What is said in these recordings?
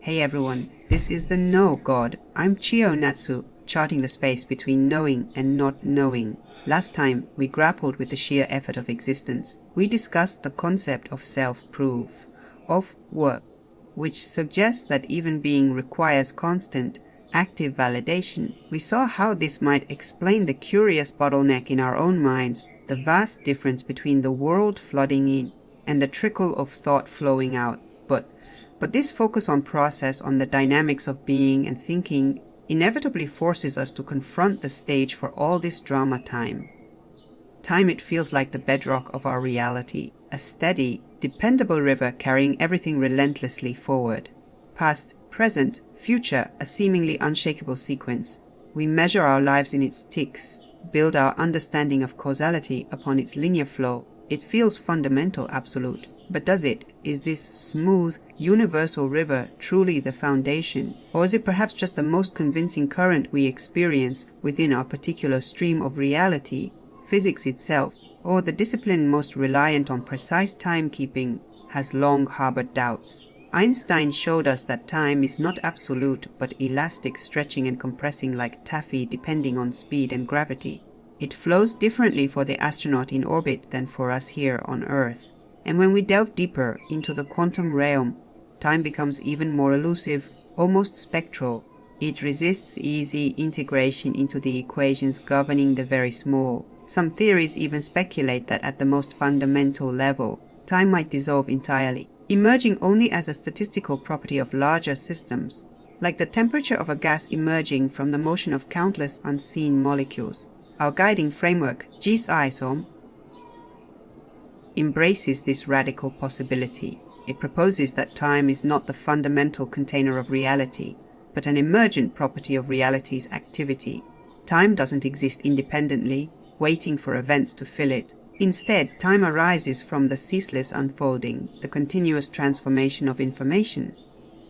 Hey everyone, this is the No God. I'm Chiyo Natsu, charting the space between knowing and not knowing. Last time, we grappled with the sheer effort of existence. We discussed the concept of self-proof, of work, which suggests that even being requires constant, active validation. We saw how this might explain the curious bottleneck in our own minds, the vast difference between the world flooding in and the trickle of thought flowing out. But this focus on process, on the dynamics of being and thinking, inevitably forces us to confront the stage for all this drama time. Time, it feels like the bedrock of our reality, a steady, dependable river carrying everything relentlessly forward. Past, present, future, a seemingly unshakable sequence. We measure our lives in its ticks, build our understanding of causality upon its linear flow. It feels fundamental, absolute. But does it? Is this smooth, universal river truly the foundation? Or is it perhaps just the most convincing current we experience within our particular stream of reality, physics itself, or the discipline most reliant on precise timekeeping, has long harbored doubts? Einstein showed us that time is not absolute, but elastic, stretching and compressing like taffy depending on speed and gravity. It flows differently for the astronaut in orbit than for us here on Earth. And when we delve deeper into the quantum realm, time becomes even more elusive, almost spectral. It resists easy integration into the equations governing the very small. Some theories even speculate that at the most fundamental level, time might dissolve entirely, emerging only as a statistical property of larger systems, like the temperature of a gas emerging from the motion of countless unseen molecules. Our guiding framework, GSISOM, embraces this radical possibility. It proposes that time is not the fundamental container of reality, but an emergent property of reality's activity. Time doesn't exist independently, waiting for events to fill it. Instead, time arises from the ceaseless unfolding, the continuous transformation of information.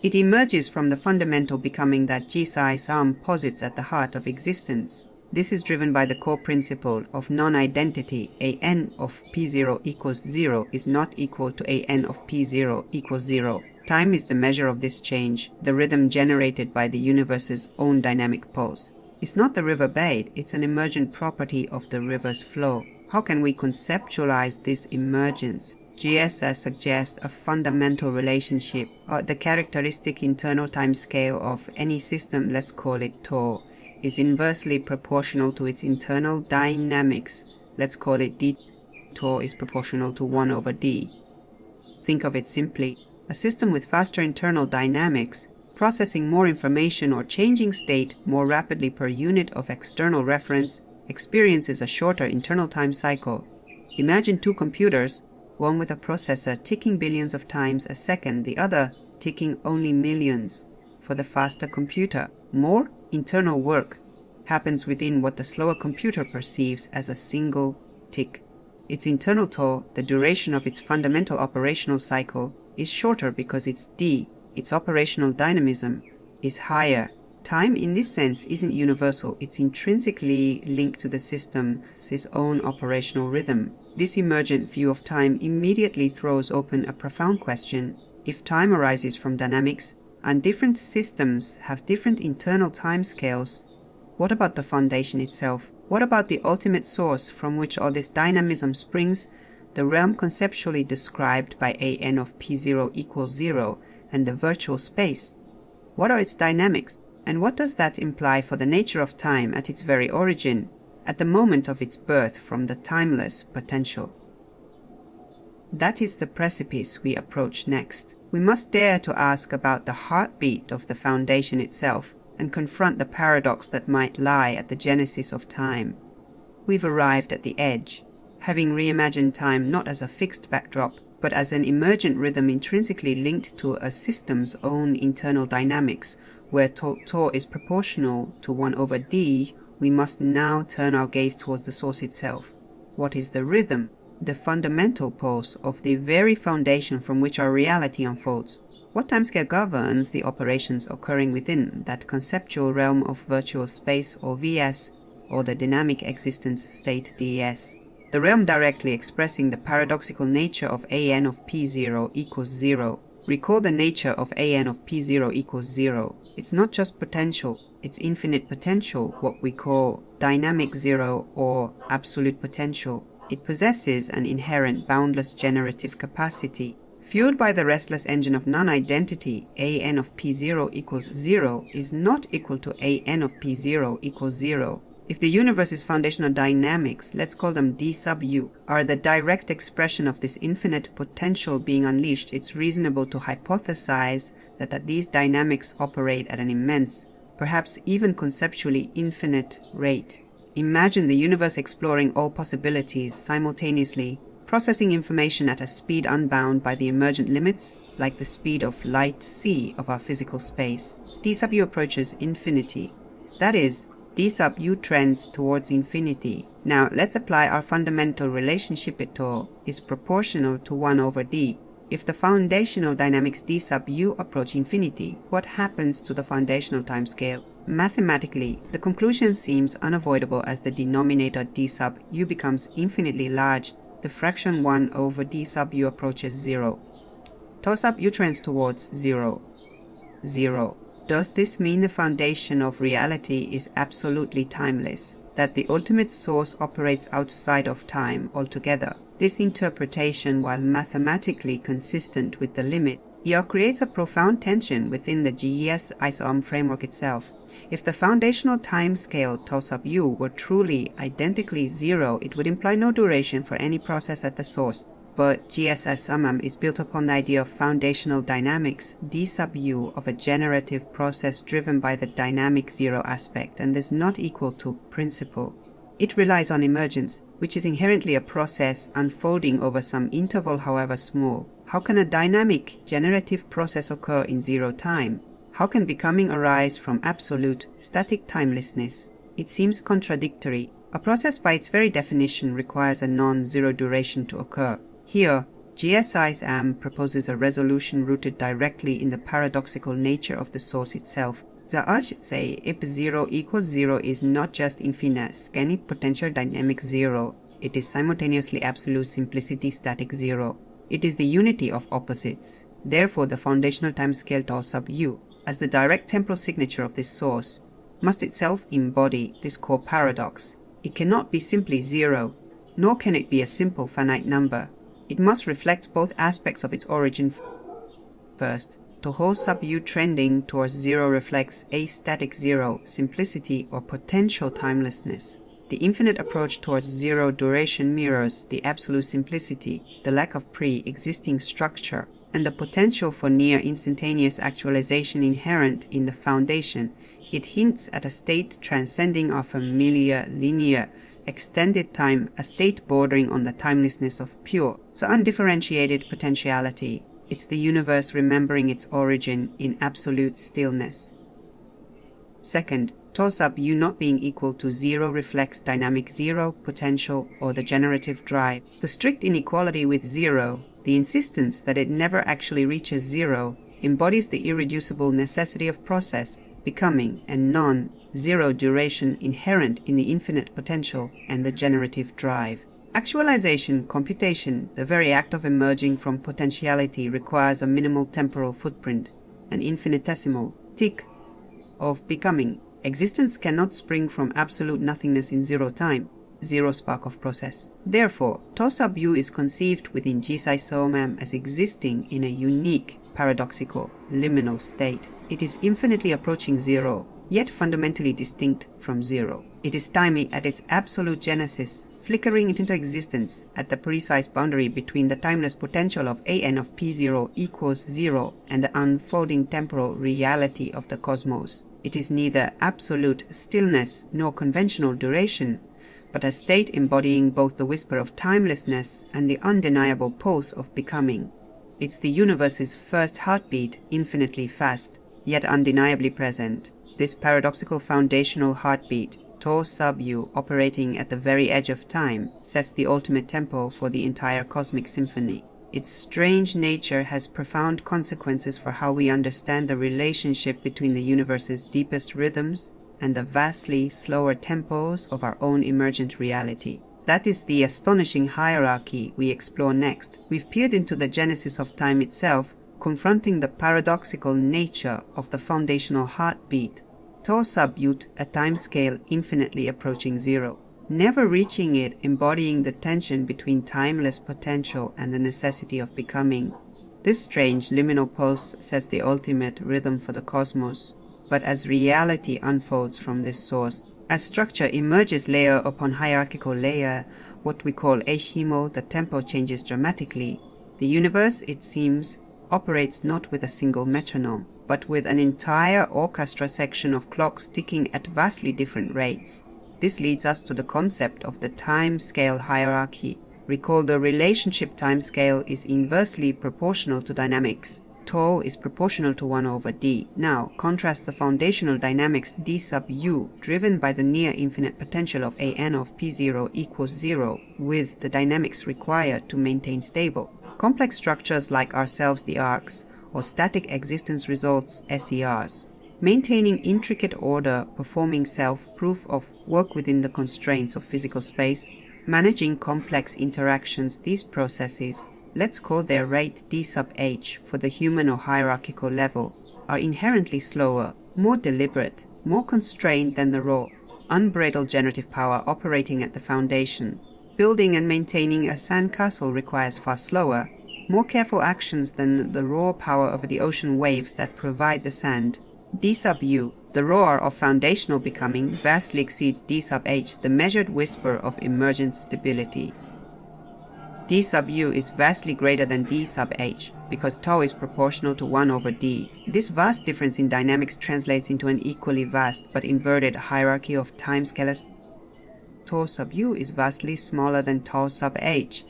It emerges from the fundamental becoming that GSISOM posits at the heart of existence. This is driven by the core principle of non-identity. A n of p0 equals 0 is not equal to a n of p0 equals 0. Time is the measure of this change, the rhythm generated by the universe's own dynamic pulse. It's not the river bed, it's an emergent property of the river's flow. How can we conceptualize this emergence? GSS suggests a fundamental relationship, or the characteristic internal time scale of any system, let's call it tau, is inversely proportional to its internal dynamics. Let's call it d. Tau is proportional to 1 over d. Think of it simply. A system with faster internal dynamics, processing more information or changing state more rapidly per unit of external reference, experiences a shorter internal time cycle. Imagine two computers, one with a processor ticking billions of times a second, the other ticking only millions. For the faster computer, more internal work happens within what the slower computer perceives as a single tick. Its internal tau, the duration of its fundamental operational cycle, is shorter because its d, its operational dynamism, is higher. Time in this sense isn't universal, it's intrinsically linked to the system's own operational rhythm. This emergent view of time immediately throws open a profound question. If time arises from dynamics, and different systems have different internal timescales, what about the foundation itself? What about the ultimate source from which all this dynamism springs, the realm conceptually described by a n of p0 equals 0 and the virtual space? What are its dynamics? And what does that imply for the nature of time at its very origin, at the moment of its birth from the timeless potential? That is the precipice we approach next. We must dare to ask about the heartbeat of the foundation itself and confront the paradox that might lie at the genesis of time. We've arrived at the edge, having reimagined time not as a fixed backdrop, but as an emergent rhythm intrinsically linked to a system's own internal dynamics, where tau is proportional to 1 over d. We must now turn our gaze towards the source itself. What is the rhythm? The fundamental pulse of the very foundation from which our reality unfolds. What timescale governs the operations occurring within that conceptual realm of virtual space or VS, or the dynamic existence state DES? The realm directly expressing the paradoxical nature of a n of p0 equals 0. Recall the nature of an of p0 equals 0. It's not just potential, it's infinite potential, what we call dynamic zero or absolute potential. It possesses an inherent boundless generative capacity. Fueled by the restless engine of non-identity, an of p0 equals 0 is not equal to an of p0 equals 0. If the universe's foundational dynamics, let's call them d sub u, are the direct expression of this infinite potential being unleashed, it's reasonable to hypothesize that these dynamics operate at an immense, perhaps even conceptually infinite rate. Imagine the universe exploring all possibilities simultaneously, processing information at a speed unbound by the emergent limits, like the speed of light c of our physical space. D sub u approaches infinity. That is, d sub u trends towards infinity. Now let's apply our fundamental relationship is proportional to 1 over d. If the foundational dynamics d sub u approach infinity, what happens to the foundational timescale? Mathematically, the conclusion seems unavoidable as the denominator d sub u becomes infinitely large. The fraction 1 over d sub u approaches 0. Tau sub u trends towards 0. 0. Does this mean the foundation of reality is absolutely timeless, that the ultimate source operates outside of time altogether? This interpretation, while mathematically consistent with the limit, creates a profound tension within the GSISOM framework itself. If the foundational timescale tau sub u were truly identically 0, it would imply no duration for any process at the source. But GSISOM is built upon the idea of foundational dynamics, d sub u, of a generative process driven by the dynamic zero aspect, and is not equal to principle. It relies on emergence, which is inherently a process unfolding over some interval however small. How can a dynamic generative process occur in zero time? How can becoming arise from absolute, static timelessness? It seems contradictory. A process by its very definition requires a non-zero duration to occur. Here, GSISOM proposes a resolution rooted directly in the paradoxical nature of the source itself. I should say, if 0 equals 0 is not just infinite, scanning potential dynamic 0, it is simultaneously absolute simplicity static 0. It is the unity of opposites. Therefore, the foundational timescale tau sub u, as the direct temporal signature of this source, must itself embody this core paradox. It cannot be simply 0, nor can it be a simple finite number. It must reflect both aspects of its origin. First, tau sub u trending towards 0 reflects astatic 0, simplicity or potential timelessness. The infinite approach towards 0 duration mirrors the absolute simplicity, the lack of pre-existing structure, and the potential for near instantaneous actualization inherent in the foundation. It hints at a state transcending our familiar linear extended time, a state bordering on the timelessness of pure, so undifferentiated potentiality. It's the universe remembering its origin in absolute stillness. Second, tau sub u not being equal to 0 reflects dynamic 0, potential, or the generative drive. The strict inequality with 0, the insistence that it never actually reaches 0, embodies the irreducible necessity of process, becoming, and non-zero duration inherent in the infinite potential and the generative drive. Actualization, computation, the very act of emerging from potentiality requires a minimal temporal footprint, an infinitesimal tick of becoming. Existence cannot spring from absolute nothingness in zero time, zero spark of process. Therefore, tau sub u is conceived within GSISOM as existing in a unique, paradoxical, liminal state. It is infinitely approaching 0, yet fundamentally distinct from 0. It is timing at its absolute genesis, flickering into existence at the precise boundary between the timeless potential of an of p0 equals 0 and the unfolding temporal reality of the cosmos. It is neither absolute stillness nor conventional duration, but a state embodying both the whisper of timelessness and the undeniable pulse of becoming. It's the universe's first heartbeat, infinitely fast, yet undeniably present. This paradoxical foundational heartbeat, tau sub u operating at the very edge of time, sets the ultimate tempo for the entire cosmic symphony. Its strange nature has profound consequences for how we understand the relationship between the universe's deepest rhythms and the vastly slower tempos of our own emergent reality. That is the astonishing hierarchy we explore next. We've peered into the genesis of time itself, confronting the paradoxical nature of the foundational heartbeat, tau sub ut, a timescale infinitely approaching zero. Never reaching it, embodying the tension between timeless potential and the necessity of becoming. This strange liminal pulse sets the ultimate rhythm for the cosmos. But as reality unfolds from this source, as structure emerges layer upon hierarchical layer, what we call eishimo, the tempo changes dramatically. The universe, it seems, operates not with a single metronome, but with an entire orchestra section of clocks ticking at vastly different rates. This leads us to the concept of the time scale hierarchy. Recall the relationship time scale is inversely proportional to dynamics. Tau is proportional to 1 over d. Now, contrast the foundational dynamics d sub u, driven by the near-infinite potential of an of p0 equals 0, with the dynamics required to maintain stable. Complex structures like ourselves, the arcs, or static existence results, SERs. Maintaining intricate order, performing self-proof of work within the constraints of physical space, managing complex interactions, these processes, let's call their rate d sub h for the human or hierarchical level, are inherently slower, more deliberate, more constrained than the raw, unbridled generative power operating at the foundation. Building and maintaining a sandcastle requires far slower, more careful actions than the raw power over the ocean waves that provide the sand. D sub u, the roar of foundational becoming, vastly exceeds d sub h, the measured whisper of emergent stability. D sub u is vastly greater than d sub h, because tau is proportional to 1 over d. This vast difference in dynamics translates into an equally vast but inverted hierarchy of timescales. Tau sub u is vastly smaller than tau sub h.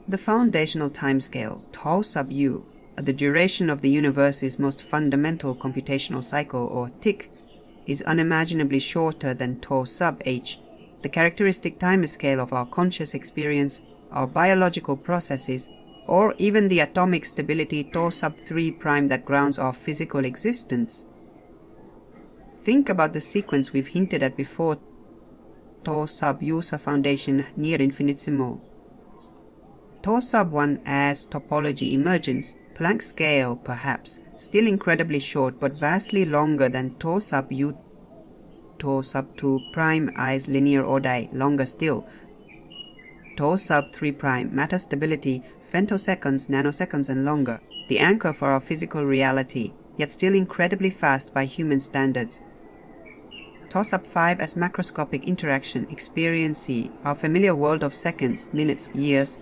The foundational timescale, tau sub u, the duration of the universe's most fundamental computational cycle, or tick, is unimaginably shorter than tau sub h, the characteristic timescale of our conscious experience, our biological processes, or even the atomic stability tau sub 3 prime that grounds our physical existence. Think about the sequence we've hinted at before, tau sub usa foundation near infinitesimal. Tau sub 1 as topology emergence, Planck scale perhaps, still incredibly short but vastly longer than tau sub u. Tau sub 2 prime is linear order, longer still. Tau sub 3 prime, matter stability, femtoseconds, nanoseconds and longer, the anchor for our physical reality, yet still incredibly fast by human standards. Tau sub 5 as macroscopic interaction, experience, our familiar world of seconds, minutes, years.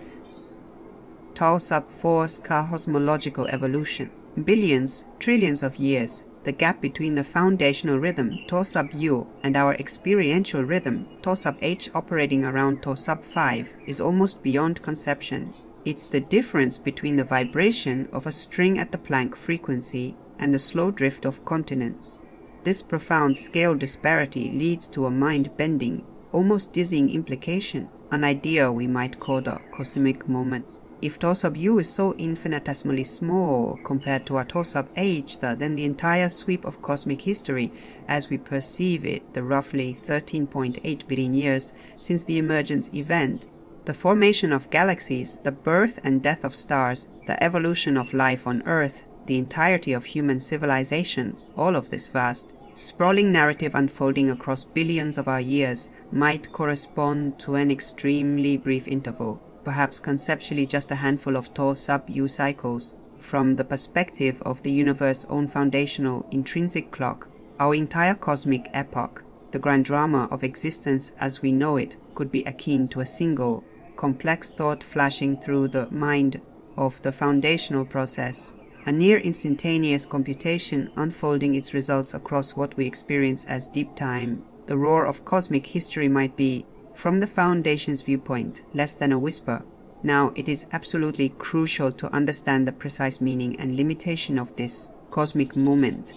Tau sub 4's cosmological evolution, billions, trillions of years. The gap between the foundational rhythm, tau sub u, and our experiential rhythm, tau sub h operating around tau sub 5, is almost beyond conception. It's the difference between the vibration of a string at the Planck frequency and the slow drift of continents. This profound scale disparity leads to a mind-bending, almost dizzying implication, an idea we might call the cosmic moment. If tau sub u is so infinitesimally small compared to our tau sub h, then the entire sweep of cosmic history, as we perceive it, the roughly 13.8 billion years since the emergence event, the formation of galaxies, the birth and death of stars, the evolution of life on Earth, the entirety of human civilization, all of this vast, sprawling narrative unfolding across billions of our years might correspond to an extremely brief interval. Perhaps conceptually just a handful of tau sub u cycles. From the perspective of the universe's own foundational intrinsic clock, our entire cosmic epoch, the grand drama of existence as we know it, could be akin to a single, complex thought flashing through the mind of the foundational process, a near instantaneous computation unfolding its results across what we experience as deep time. The roar of cosmic history might be, from the Foundation's viewpoint, less than a whisper. Now, it is absolutely crucial to understand the precise meaning and limitation of this cosmic moment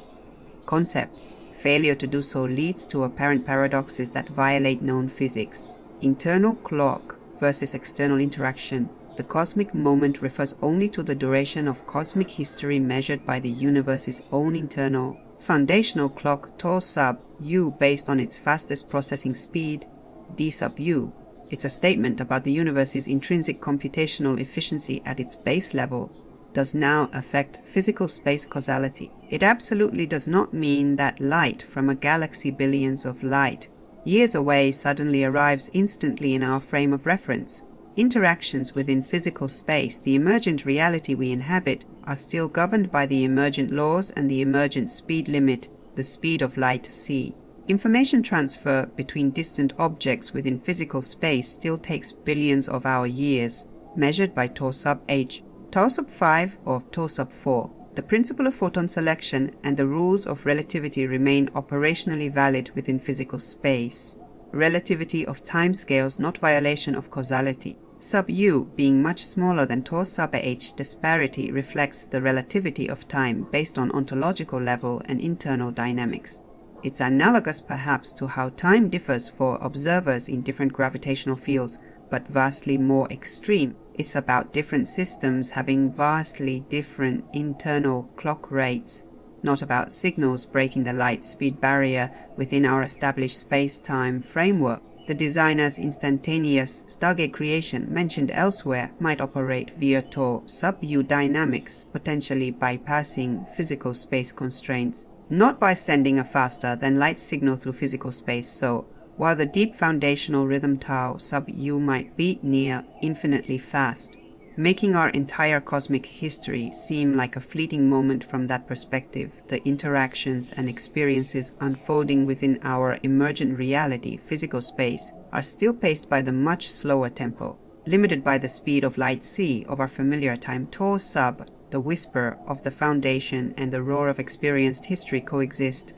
concept. Failure to do so leads to apparent paradoxes that violate known physics. Internal clock versus external interaction. The cosmic moment refers only to the duration of cosmic history measured by the universe's own internal foundational clock tau sub u based on its fastest processing speed, d sub u. It's a statement about the universe's intrinsic computational efficiency at its base level. does now affect physical space causality. It absolutely does not mean that light from a galaxy billions of light years away suddenly arrives instantly in our frame of reference. Interactions within physical space, the emergent reality we inhabit, are still governed by the emergent laws and the emergent speed limit, the speed of light c. Information transfer between distant objects within physical space still takes billions of our years, measured by tau sub h, tau sub 5 or tau sub 4. The principle of photon selection and the rules of relativity remain operationally valid within physical space. Relativity of timescales, not violation of causality. Sub u being much smaller than tau sub h disparity reflects the relativity of time based on ontological level and internal dynamics. It's analogous perhaps to how time differs for observers in different gravitational fields, but vastly more extreme. It's about different systems having vastly different internal clock rates, not about signals breaking the light speed barrier within our established space-time framework. The designer's instantaneous Stargate creation mentioned elsewhere might operate via tau sub-u dynamics, potentially bypassing physical space constraints, not by sending a faster than light signal through physical space. So, while the deep foundational rhythm tau sub-u might be near infinitely fast, making our entire cosmic history seem like a fleeting moment from that perspective, the interactions and experiences unfolding within our emergent reality, physical space, are still paced by the much slower tempo, limited by the speed of light c of our familiar time tau sub. The whisper of the foundation and the roar of experienced history coexist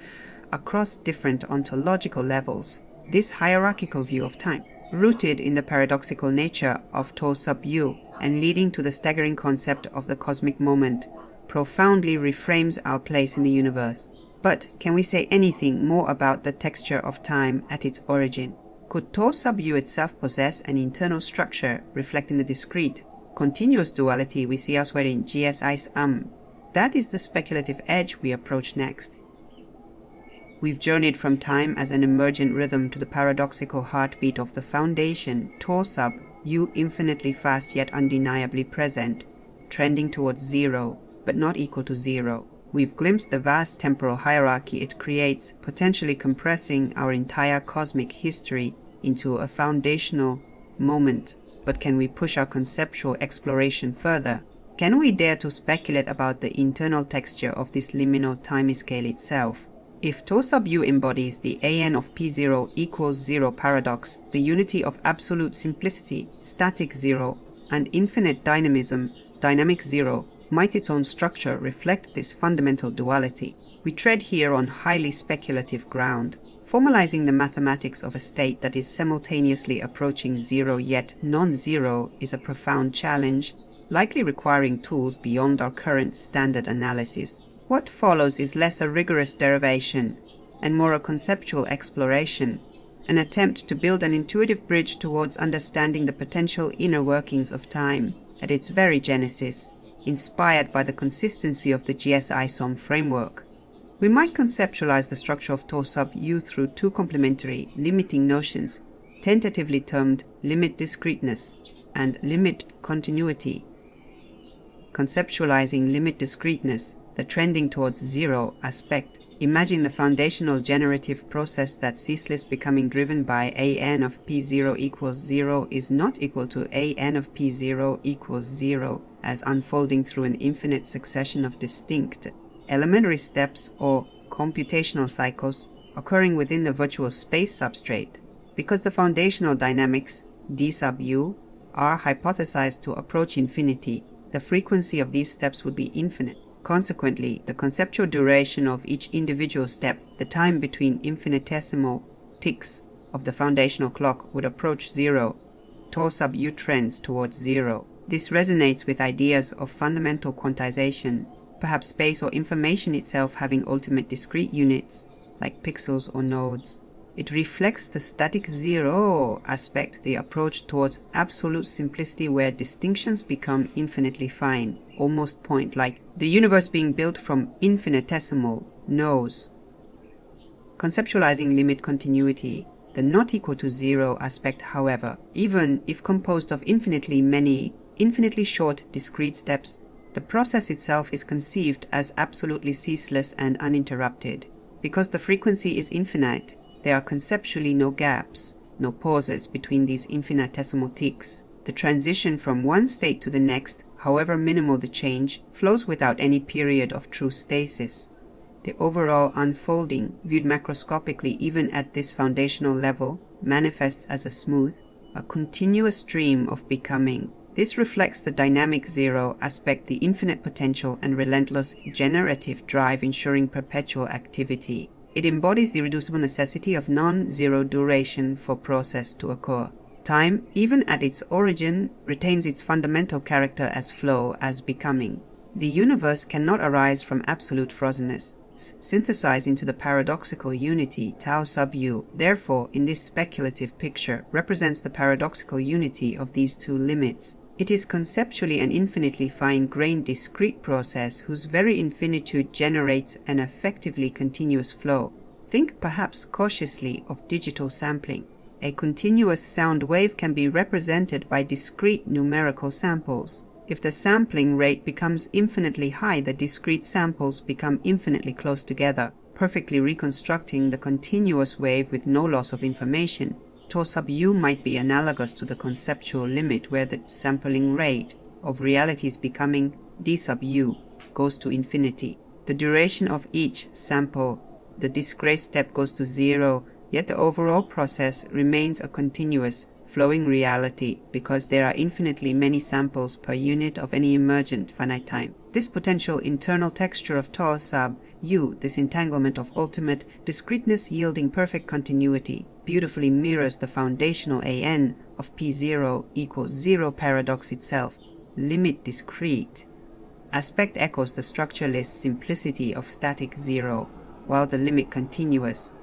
across different ontological levels. This hierarchical view of time, rooted in the paradoxical nature of tau sub u and leading to the staggering concept of the cosmic moment, profoundly reframes our place in the universe. But can we say anything more about the texture of time at its origin? Could tau sub u itself possess an internal structure reflecting the discrete, continuous duality we see elsewhere in GSISOM? That is the speculative edge we approach next. We've journeyed from time as an emergent rhythm to the paradoxical heartbeat of the foundation, tau sub u infinitely fast yet undeniably present, trending towards zero, but not equal to zero. We've glimpsed the vast temporal hierarchy it creates, potentially compressing our entire cosmic history into a foundational moment. But can we push our conceptual exploration further? Can we dare to speculate about the internal texture of this liminal time scale itself? If tau sub u embodies the an of p0 equals 0 paradox, the unity of absolute simplicity, static zero, and infinite dynamism, dynamic zero, might its own structure reflect this fundamental duality? We tread here on highly speculative ground. Formalizing the mathematics of a state that is simultaneously approaching zero yet non-zero is a profound challenge, likely requiring tools beyond our current standard analysis. What follows is less a rigorous derivation and more a conceptual exploration, an attempt to build an intuitive bridge towards understanding the potential inner workings of time at its very genesis, inspired by the consistency of the GSISOM framework. We might conceptualize the structure of tau sub u through two complementary, limiting notions, tentatively termed limit discreteness and limit continuity. Conceptualizing limit discreteness, the trending towards zero aspect, imagine the foundational generative process that ceaseless becoming driven by an of p0 equals 0 is not equal to an of p0 equals 0 as unfolding through an infinite succession of distinct elementary steps or computational cycles occurring within the virtual space substrate. Because the foundational dynamics, d sub u, are hypothesized to approach infinity, the frequency of these steps would be infinite. Consequently, the conceptual duration of each individual step, the time between infinitesimal ticks of the foundational clock, would approach zero. Tau sub u trends towards zero. This resonates with ideas of fundamental quantization, perhaps space or information itself having ultimate discrete units, like pixels or nodes. It reflects the static zero aspect, the approach towards absolute simplicity where distinctions become infinitely fine, almost point-like, the universe being built from infinitesimal nodes. Conceptualizing limit continuity, the not equal to zero aspect, however, even if composed of infinitely many, infinitely short discrete steps, The process itself is conceived as absolutely ceaseless and uninterrupted. Because the frequency is infinite, there are conceptually no gaps, no pauses between these infinitesimal ticks. The transition from one state to the next, however minimal the change, flows without any period of true stasis. The overall unfolding, viewed macroscopically even at this foundational level, manifests as a smooth, a continuous stream of becoming. This reflects the dynamic zero aspect, the infinite potential and relentless generative drive ensuring perpetual activity. It embodies the irreducible necessity of non-zero duration for process to occur. Time, even at its origin, retains its fundamental character as flow, as becoming. The universe cannot arise from absolute frozenness, synthesized into the paradoxical unity tau sub u, therefore, in this speculative picture, represents the paradoxical unity of these two limits. It is conceptually an infinitely fine-grained discrete process whose very infinitude generates an effectively continuous flow. Think perhaps cautiously of digital sampling. A continuous sound wave can be represented by discrete numerical samples. If the sampling rate becomes infinitely high, the discrete samples become infinitely close together, perfectly reconstructing the continuous wave with no loss of information. Tau sub u might be analogous to the conceptual limit where the sampling rate of realities becoming d sub u goes to infinity. The duration of each sample, the discrete step goes to zero, yet the overall process remains a continuous, flowing reality because there are infinitely many samples per unit of any emergent finite time. This potential internal texture of tau sub u, this entanglement of ultimate discreteness yielding perfect continuity, beautifully mirrors the foundational an of p0 equals 0 paradox itself, limit discrete. Aspect echoes the structureless simplicity of static zero, while the limit continuous.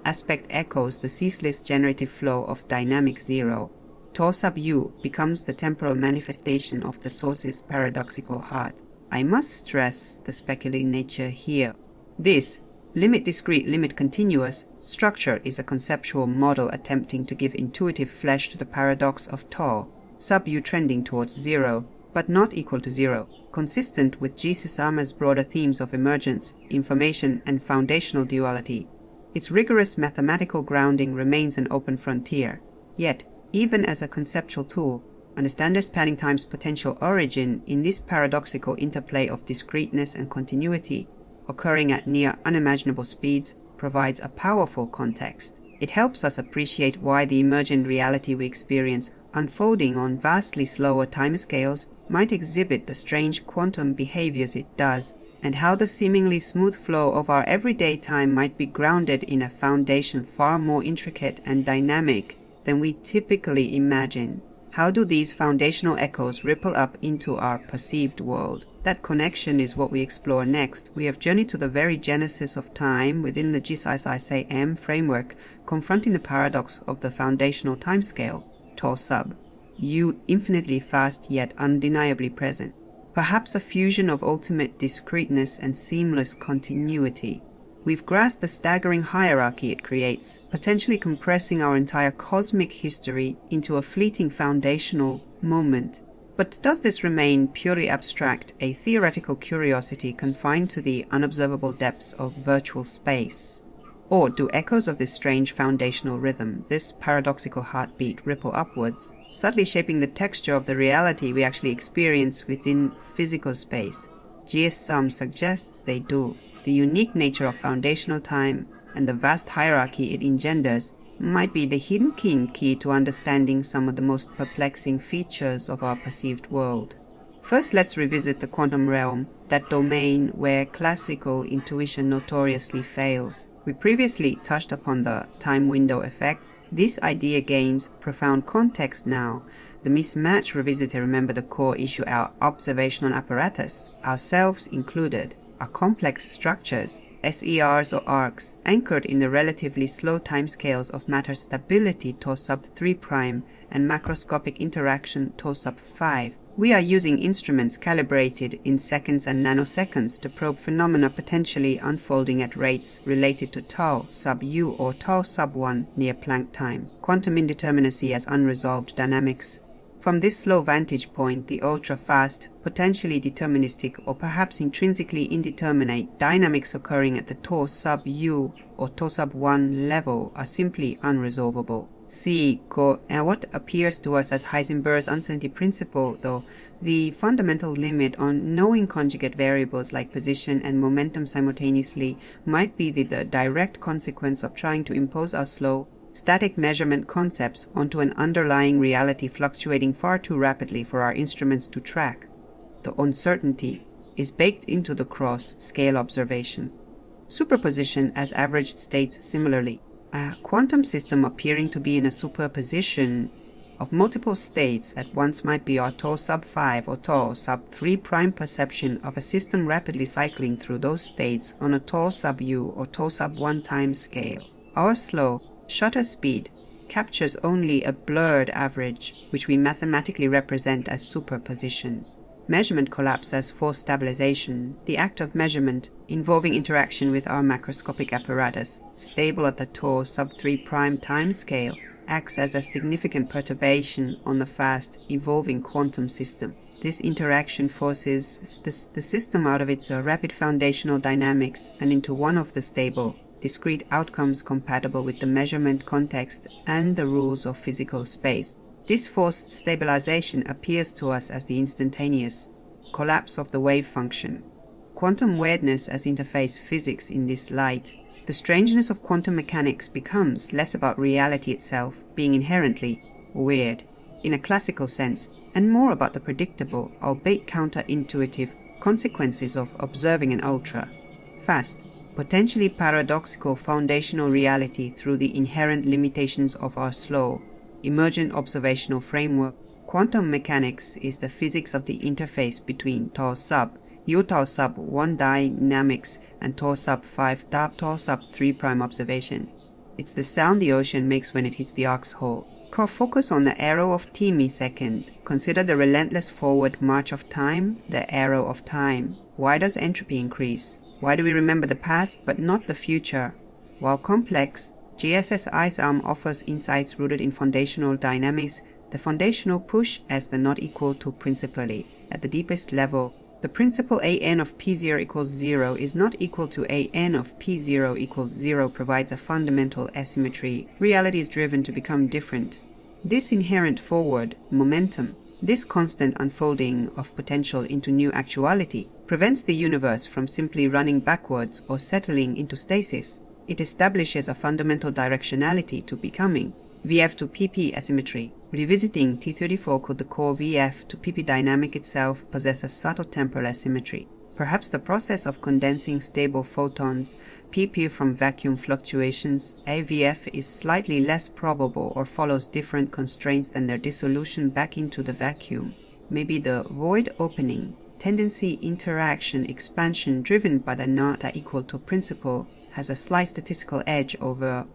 Aspect echoes the ceaseless generative flow of dynamic zero. Tau sub u becomes the temporal manifestation of the source's paradoxical heart. I must stress the speculative nature here. This limit discrete, limit continuous structure is a conceptual model attempting to give intuitive flesh to the paradox of tau sub u trending towards zero, but not equal to zero, consistent with GSISOM's broader themes of emergence, information, and foundational duality. Its rigorous mathematical grounding remains an open frontier. Yet, even as a conceptual tool, understanding spanning time's potential origin in this paradoxical interplay of discreteness and continuity, occurring at near unimaginable speeds, provides a powerful context. It helps us appreciate why the emergent reality we experience, unfolding on vastly slower timescales, might exhibit the strange quantum behaviors it does, and how the seemingly smooth flow of our everyday time might be grounded in a foundation far more intricate and dynamic than we typically imagine. How do these foundational echoes ripple up into our perceived world? That connection is what we explore next. We have journeyed to the very genesis of time within the GSISOM framework, confronting the paradox of the foundational timescale, tau sub u, infinitely fast yet undeniably present. Perhaps a fusion of ultimate discreteness and seamless continuity. We've grasped the staggering hierarchy it creates, potentially compressing our entire cosmic history into a fleeting foundational moment. But does this remain purely abstract, a theoretical curiosity confined to the unobservable depths of virtual space? Or do echoes of this strange foundational rhythm, this paradoxical heartbeat, ripple upwards, subtly shaping the texture of the reality we actually experience within physical space? GSISOM suggests they do. The unique nature of foundational time and the vast hierarchy it engenders might be the hidden key to understanding some of the most perplexing features of our perceived world. First, let's revisit the quantum realm, that domain where classical intuition notoriously fails. We previously touched upon the time window effect. This idea gains profound context now. The mismatch revisited, remember the core issue, our observational apparatus, ourselves included, are complex structures, SERs or arcs, anchored in the relatively slow timescales of matter stability tau sub 3' and macroscopic interaction tau sub 5. We are using instruments calibrated in seconds and nanoseconds to probe phenomena potentially unfolding at rates related to tau sub u or tau sub 1 near Planck time, quantum indeterminacy as unresolved dynamics. From this slow vantage point, the ultra-fast, potentially deterministic or perhaps intrinsically indeterminate dynamics occurring at the tau sub u or tau sub 1 level are simply unresolvable. What appears to us as Heisenberg's uncertainty principle, though, the fundamental limit on knowing conjugate variables like position and momentum simultaneously might be the direct consequence of trying to impose our slow, static measurement concepts onto an underlying reality fluctuating far too rapidly for our instruments to track. The uncertainty is baked into the cross-scale observation. Superposition as averaged states similarly. A quantum system appearing to be in a superposition of multiple states at once might be our tau sub 5 or tau sub 3 prime perception of a system rapidly cycling through those states on a tau sub u or tau sub 1 time scale. Our slow shutter speed captures only a blurred average, which we mathematically represent as superposition. Measurement collapse as force stabilization, the act of measurement involving interaction with our macroscopic apparatus, stable at the tau sub 3 prime time scale, acts as a significant perturbation on the fast evolving quantum system. This interaction forces the system out of its rapid foundational dynamics and into one of the stable, discrete outcomes compatible with the measurement context and the rules of physical space. This forced stabilization appears to us as the instantaneous collapse of the wave function. Quantum weirdness as interface physics in this light. The strangeness of quantum mechanics becomes less about reality itself being inherently weird in a classical sense, and more about the predictable, albeit counterintuitive, consequences of observing an ultra-fast, potentially paradoxical foundational reality through the inherent limitations of our slow, emergent observational framework. Quantum mechanics is the physics of the interface between tau sub, u tau sub 1 dynamics and tau sub 5 tau sub 3 prime observation. It's the sound the ocean makes when it hits the Ark's hole. Focus on the arrow of t millisecond. Consider the relentless forward march of time, the arrow of time. Why does entropy increase? Why do we remember the past but not the future? While complex, GSISOM offers insights rooted in foundational dynamics, the foundational push as the not equal to principally. At the deepest level, the principal AN of P0 equals 0 is not equal to AN of P0 equals 0 provides a fundamental asymmetry. Reality is driven to become different. This inherent forward momentum, this constant unfolding of potential into new actuality, prevents the universe from simply running backwards or settling into stasis. It establishes a fundamental directionality to becoming. VF to PP asymmetry. Revisiting T34, could the core VF to PP dynamic itself possess a subtle temporal asymmetry? Perhaps the process of condensing stable photons, PP from vacuum fluctuations, AVF is slightly less probable or follows different constraints than their dissolution back into the vacuum. Maybe the void opening, tendency interaction expansion driven by the not equal to principle has a slight statistical edge over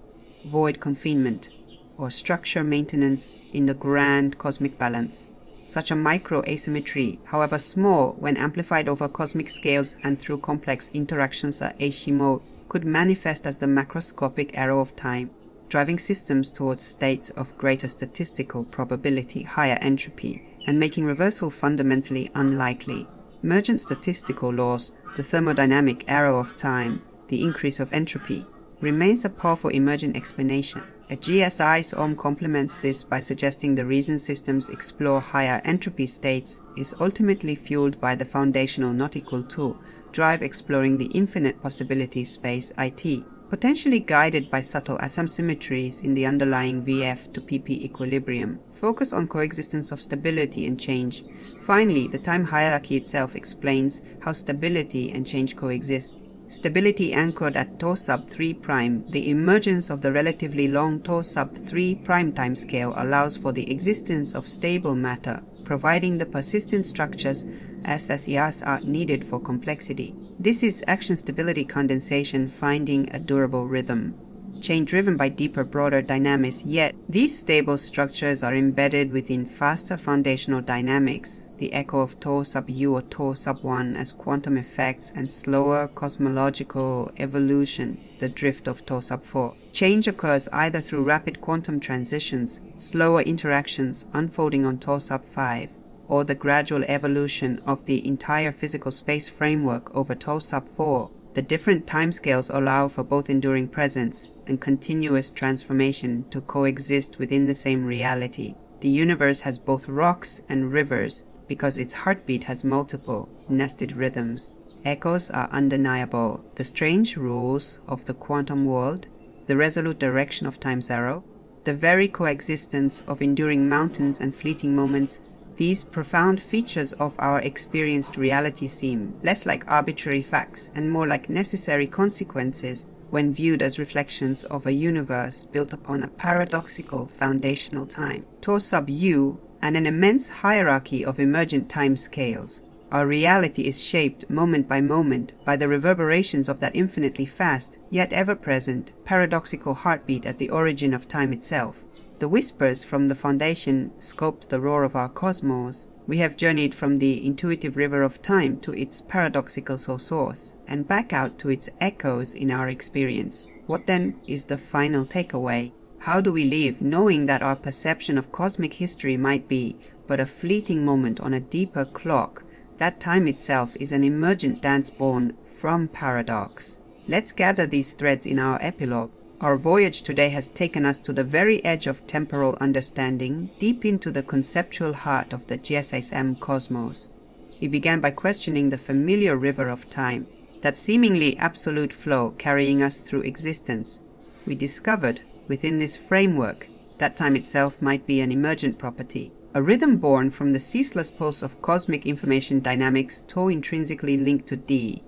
void confinement or structure maintenance in the grand cosmic balance. Such a micro asymmetry, however small when amplified over cosmic scales and through complex interactions at Ashimo, could manifest as the macroscopic arrow of time, driving systems towards states of greater statistical probability, higher entropy, and making reversal fundamentally unlikely. Emergent statistical laws, the thermodynamic arrow of time, the increase of entropy, remains a powerful emergent explanation. A GSISOM complements this by suggesting the reason systems explore higher entropy states is ultimately fueled by the foundational not equal to drive exploring the infinite possibility space IT, potentially guided by subtle asymmetries in the underlying VF to PP equilibrium. Focus on coexistence of stability and change. Finally, the time hierarchy itself explains how stability and change coexist. Stability anchored at tau sub 3 prime, the emergence of the relatively long tau sub 3 prime timescale allows for the existence of stable matter, providing the persistent structures SSEs are needed for complexity. This is action stability condensation finding a durable rhythm. chain driven by deeper, broader dynamics, yet these stable structures are embedded within faster foundational dynamics, the echo of tau sub u or tau sub 1 as quantum effects, and slower cosmological evolution, the drift of tau sub 4. Change occurs either through rapid quantum transitions, slower interactions unfolding on tau sub 5, or the gradual evolution of the entire physical space framework over tau sub 4. The different timescales allow for both enduring presence and continuous transformation to coexist within the same reality. The universe has both rocks and rivers because its heartbeat has multiple, nested rhythms. Echoes are undeniable. The strange rules of the quantum world, the resolute direction of time zero, the very coexistence of enduring mountains and fleeting moments. These profound features of our experienced reality seem less like arbitrary facts and more like necessary consequences when viewed as reflections of a universe built upon a paradoxical foundational time. Tau sub u and an immense hierarchy of emergent time scales. Our reality is shaped moment by moment by the reverberations of that infinitely fast, yet ever-present, paradoxical heartbeat at the origin of time itself. The whispers from the foundation scoped the roar of our cosmos. We have journeyed from the intuitive river of time to its paradoxical source, and back out to its echoes in our experience. What then is the final takeaway? How do we live knowing that our perception of cosmic history might be but a fleeting moment on a deeper clock? That time itself is an emergent dance born from paradox. Let's gather these threads in our epilogue. Our voyage today has taken us to the very edge of temporal understanding, deep into the conceptual heart of the GSISOM cosmos. We began by questioning the familiar river of time, that seemingly absolute flow carrying us through existence. We discovered, within this framework, that time itself might be an emergent property, a rhythm born from the ceaseless pulse of cosmic information dynamics, tau intrinsically linked to d.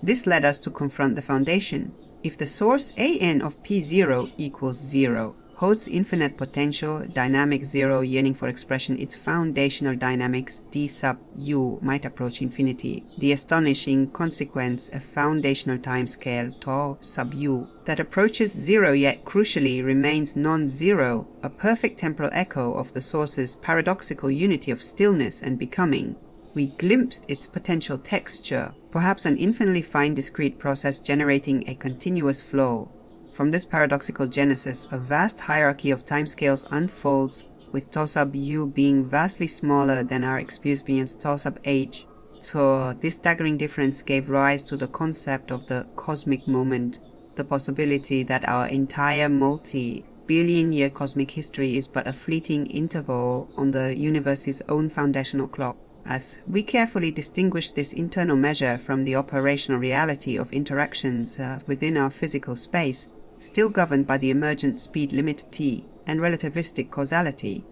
This led us to confront the foundation. If the source an of p0 equals 0, holds infinite potential, dynamic 0 yearning for expression, its foundational dynamics d sub u might approach infinity. The astonishing consequence, a foundational timescale tau sub u that approaches 0 yet crucially remains non-zero, a perfect temporal echo of the source's paradoxical unity of stillness and becoming. We glimpsed its potential texture, perhaps an infinitely fine discrete process generating a continuous flow. From this paradoxical genesis, a vast hierarchy of timescales unfolds, with tau sub u being vastly smaller than our experience tau sub h. So this staggering difference gave rise to the concept of the cosmic moment, the possibility that our entire multi-billion-year cosmic history is but a fleeting interval on the universe's own foundational clock. As we carefully distinguish this internal measure from the operational reality of interactions within our physical space, still governed by the emergent speed limit t and relativistic causality.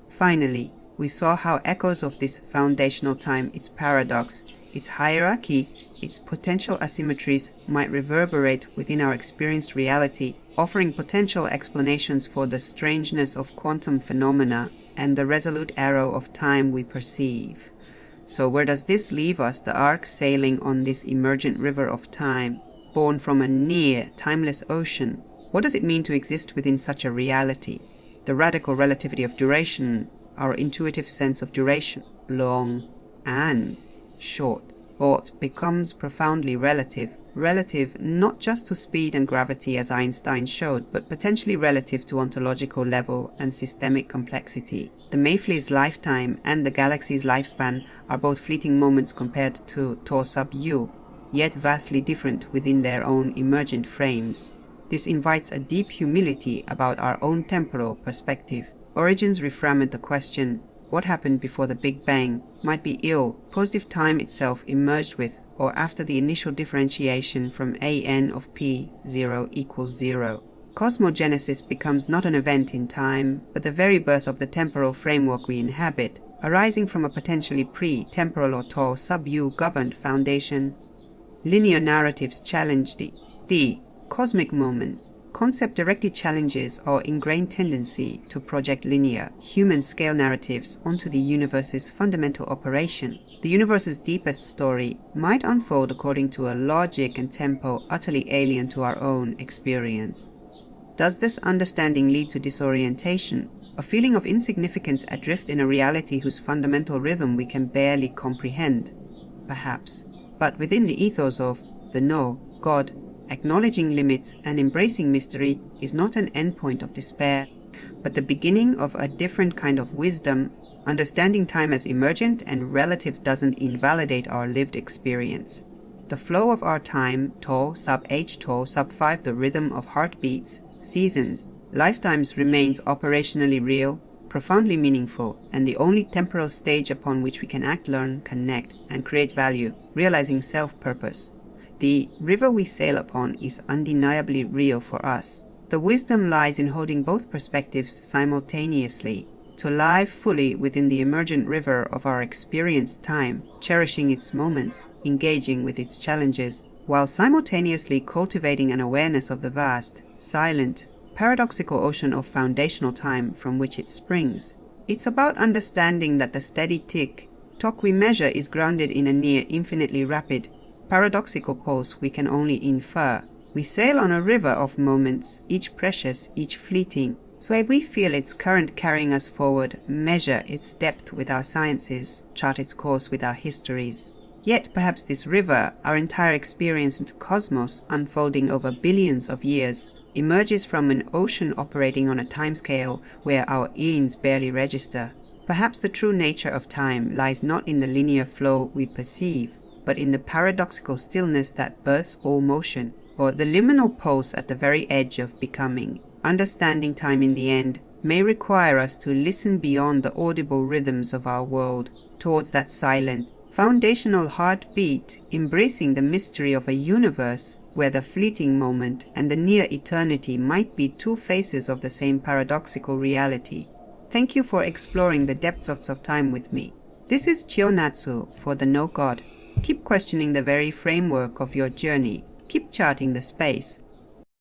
Finally, we saw how echoes of this foundational time, its paradox, its hierarchy, its potential asymmetries might reverberate within our experienced reality, offering potential explanations for the strangeness of quantum phenomena and the resolute arrow of time we perceive. So where does this leave us, the ark sailing on this emergent river of time, born from a near, timeless ocean? What does it mean to exist within such a reality? The radical relativity of duration, our intuitive sense of duration, long and short, thought becomes profoundly relative not just to speed and gravity as Einstein showed, but potentially relative to ontological level and systemic complexity. The Mayfly's lifetime and the galaxy's lifespan are both fleeting moments compared to tau sub u, yet vastly different within their own emergent frames. This invites a deep humility about our own temporal perspective. Origins reframed the question, what happened before the Big Bang, might be ill, positive time itself emerged with or after the initial differentiation from an of p0 equals 0. Cosmogenesis becomes not an event in time, but the very birth of the temporal framework we inhabit, arising from a potentially pre-temporal or tau sub u governed foundation. Linear narratives challenge the cosmic moment. Concept directly challenges our ingrained tendency to project linear, human-scale narratives onto the universe's fundamental operation. The universe's deepest story might unfold according to a logic and tempo utterly alien to our own experience. Does this understanding lead to disorientation, a feeling of insignificance adrift in a reality whose fundamental rhythm we can barely comprehend? Perhaps. But within the ethos of the No, God, acknowledging limits and embracing mystery is not an endpoint of despair, but the beginning of a different kind of wisdom. Understanding time as emergent and relative doesn't invalidate our lived experience. The flow of our time, tau, sub h tau, sub 5, the rhythm of heartbeats, seasons, lifetimes remains operationally real, profoundly meaningful, and the only temporal stage upon which we can act, learn, connect, and create value, realizing self-purpose. The river we sail upon is undeniably real for us. The wisdom lies in holding both perspectives simultaneously, to live fully within the emergent river of our experienced time, cherishing its moments, engaging with its challenges, while simultaneously cultivating an awareness of the vast, silent, paradoxical ocean of foundational time from which it springs. It's about understanding that the steady tock we measure is grounded in a near infinitely rapid, paradoxical pulse we can only infer. We sail on a river of moments, each precious, each fleeting. So if we feel its current carrying us forward, measure its depth with our sciences, chart its course with our histories. Yet perhaps this river, our entire experienced cosmos unfolding over billions of years, emerges from an ocean operating on a timescale where our eons barely register. Perhaps the true nature of time lies not in the linear flow we perceive, but in the paradoxical stillness that births all motion, or the liminal pulse at the very edge of becoming. Understanding time in the end may require us to listen beyond the audible rhythms of our world towards that silent, foundational heartbeat, embracing the mystery of a universe where the fleeting moment and the near eternity might be two faces of the same paradoxical reality. Thank you for exploring the depths of time with me. This is Chiyo Natsu for the No God. Keep questioning the very framework of your journey. Keep charting the space.